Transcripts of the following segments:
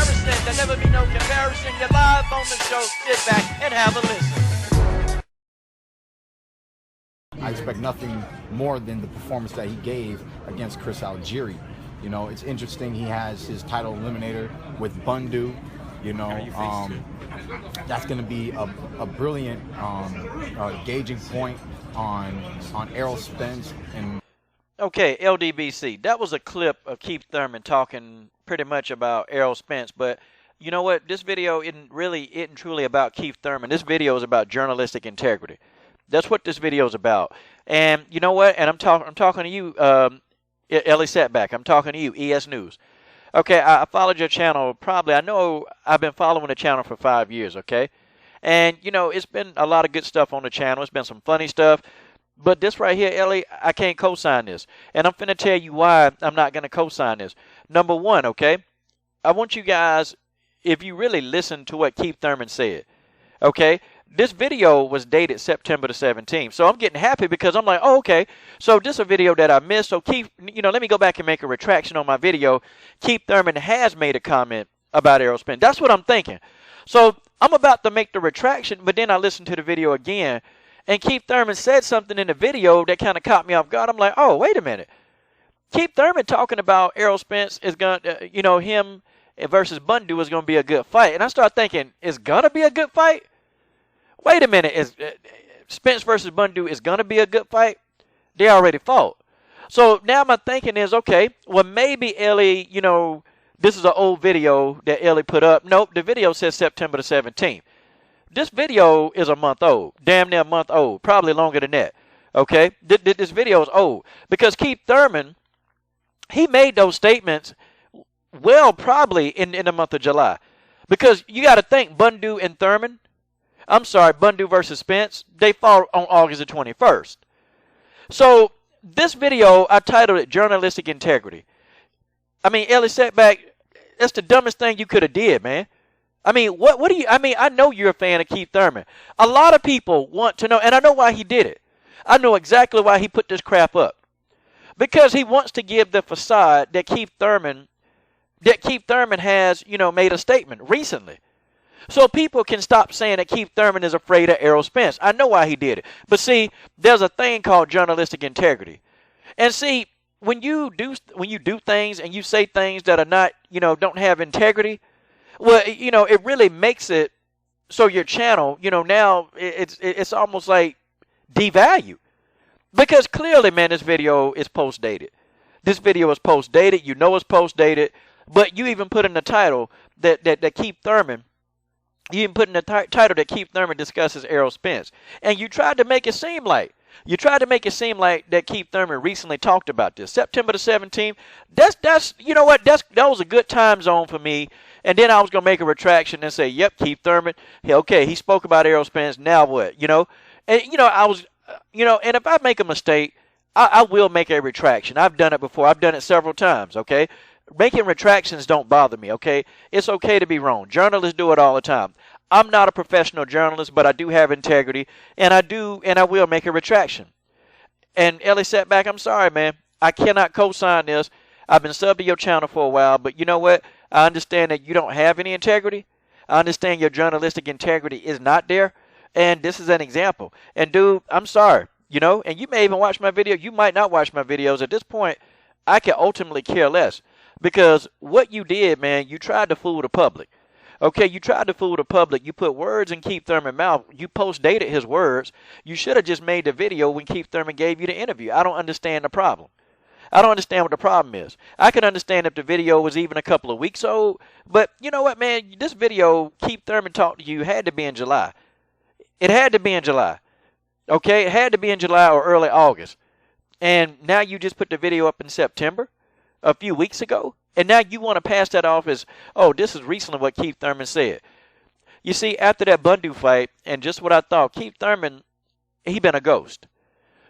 comparison. There'll never be no comparison. You're live on the show. Sit back and have a listen. I expect nothing more than the performance that he gave against Chris Algieri. You know, it's interesting. He has his title eliminator with Bundu. You know, that's going to be a brilliant gauging point on Errol Spence. And okay, LDBC, that was a clip of Keith Thurman talking pretty much about Errol Spence, but you know what? This video isn't truly about Keith Thurman. This video is about journalistic integrity. That's what this video is about. And you know what? And I'm talking to you, Ellie Setback. I'm talking to you, ES News. Okay, I followed your channel I know I've been following the channel for 5 years, okay? And, you know, it's been a lot of good stuff on the channel. It's been some funny stuff. But this right here, Ellie, I can't co-sign this. And I'm finna tell you why I'm not going to co-sign this. Number one, okay, I want you guys, if you really listen to what Keith Thurman said, okay, this video was dated September the 17th. So I'm getting happy because I'm like, oh, okay, so this is a video that I missed. So Keith, you know, let me go back and make a retraction on my video. Keith Thurman has made a comment about Errol Spence. That's what I'm thinking. So I'm about to make the retraction, but then I listened to the video again, and Keith Thurman said something in the video that kind of caught me off guard. I'm like, oh, wait a minute. Keith Thurman talking about Errol Spence is going to, you know, him versus Bundu is going to be a good fight. And I start thinking, it's going to be a good fight? Wait a minute, is Spence versus Bundu is going to be a good fight? They already fought. So now my thinking is, okay, well, maybe Ellie, you know, this is an old video that Ellie put up. Nope, the video says September the 17th. This video is a month old, damn near a month old, probably longer than that, okay? This video is old because Keith Thurman, he made those statements, well, probably in the month of July. Because you got to think, Bundu versus Spence, they fought on August the 21st. So this video, I titled it Journalistic Integrity. I mean, Ellie Setback, that's the dumbest thing you could have did, man. I mean, what do you, I mean, I know you're a fan of Keith Thurman. A lot of people want to know, and I know why he did it. I know exactly why he put this crap up. Because he wants to give the facade that Keith Thurman has, you know, made a statement recently. So people can stop saying that Keith Thurman is afraid of Errol Spence. I know why he did it. But see, there's a thing called journalistic integrity. And see, when you do things and you say things that are not, you know, don't have integrity, well, you know, it really makes it so your channel, you know, now it's almost like devalued. Because clearly, man, this video is post-dated. This video is post-dated. You know it's post-dated. But you even put in the title that Keith Thurman, you even put in the title that Keith Thurman discusses Errol Spence. And you tried to make it seem like that Keith Thurman recently talked about this. September the 17th, that's you know what, that was a good time zone for me. And then I was going to make a retraction and say, yep, Keith Thurman, okay, he spoke about Errol Spence, now what, you know? And, you know, and if I make a mistake, I will make a retraction. I've done it before. I've done it several times, okay? Making retractions don't bother me, okay? It's okay to be wrong. Journalists do it all the time. I'm not a professional journalist, but I do have integrity, and I will make a retraction. And Ellie Setback, I'm sorry, man. I cannot co-sign this. I've been subbed to your channel for a while, but you know what? I understand that you don't have any integrity. I understand your journalistic integrity is not there, and this is an example. And dude, I'm sorry, you know, and you may even watch my video. You might not watch my videos. At this point, I can ultimately care less. Because what you did, man, you tried to fool the public. Okay, you tried to fool the public. You put words in Keith Thurman's mouth. You post-dated his words. You should have just made the video when Keith Thurman gave you the interview. I don't understand the problem. I don't understand what the problem is. I can understand if the video was even a couple of weeks old. But you know what, man? This video, Keith Thurman talked to you, had to be in July. It had to be in July. Okay, it had to be in July or early August. And now you just put the video up in September, a few weeks ago, and now you want to pass that off as, oh, this is recently what Keith Thurman said. You see, after that Bundu fight, and just what I thought, Keith Thurman, he been a ghost.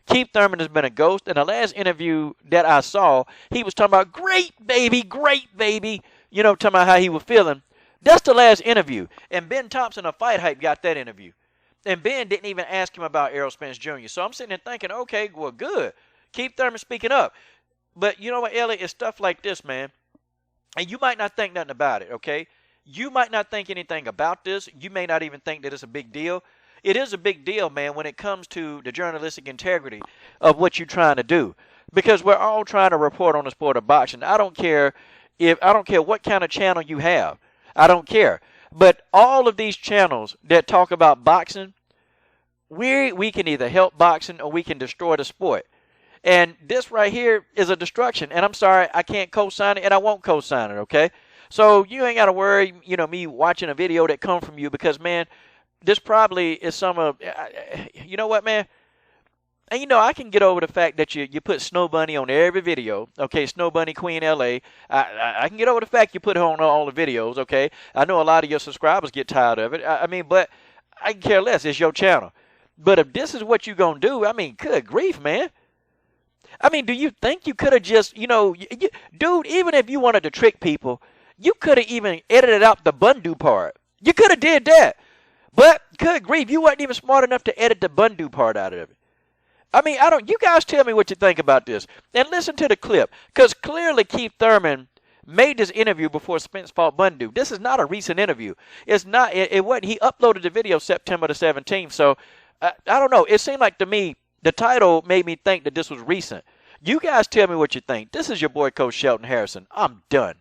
Keith Thurman has been a ghost. In the last interview that I saw, he was talking about great baby, you know, talking about how he was feeling. That's the last interview. And Ben Thompson of Fight Hype got that interview. And Ben didn't even ask him about Errol Spence Jr. So I'm sitting there thinking, okay, well, good. Keith Thurman speaking up. But you know what, Ellie, it's stuff like this, man. And you might not think nothing about it, okay? You might not think anything about this. You may not even think that it's a big deal. It is a big deal, man, when it comes to the journalistic integrity of what you're trying to do. Because we're all trying to report on the sport of boxing. I don't care what kind of channel you have. I don't care. But all of these channels that talk about boxing, we can either help boxing or we can destroy the sport. And this right here is a destruction. And I'm sorry, I can't co-sign it, and I won't co-sign it, okay? So you ain't got to worry, me watching a video that come from you because, man, this probably is some of, you know what, man? And, I can get over the fact that you put Snow Bunny on every video, okay? Snow Bunny Queen LA. I can get over the fact you put her on all the videos, okay? I know a lot of your subscribers get tired of it. But I can care less. It's your channel. But if this is what you're going to do, good grief, man. Do you think you could have just, dude, even if you wanted to trick people, you could have even edited out the Bundu part. You could have did that. But, good grief, you weren't even smart enough to edit the Bundu part out of it. You guys tell me what you think about this. And listen to the clip. Because clearly Keith Thurman made this interview before Spence fought Bundu. This is not a recent interview. It's not, it wasn't, he uploaded the video September the 17th. So, I don't know. It seemed like to me, the title made me think that this was recent. You guys tell me what you think. This is your boy, Coach Shelton Harrison. I'm done.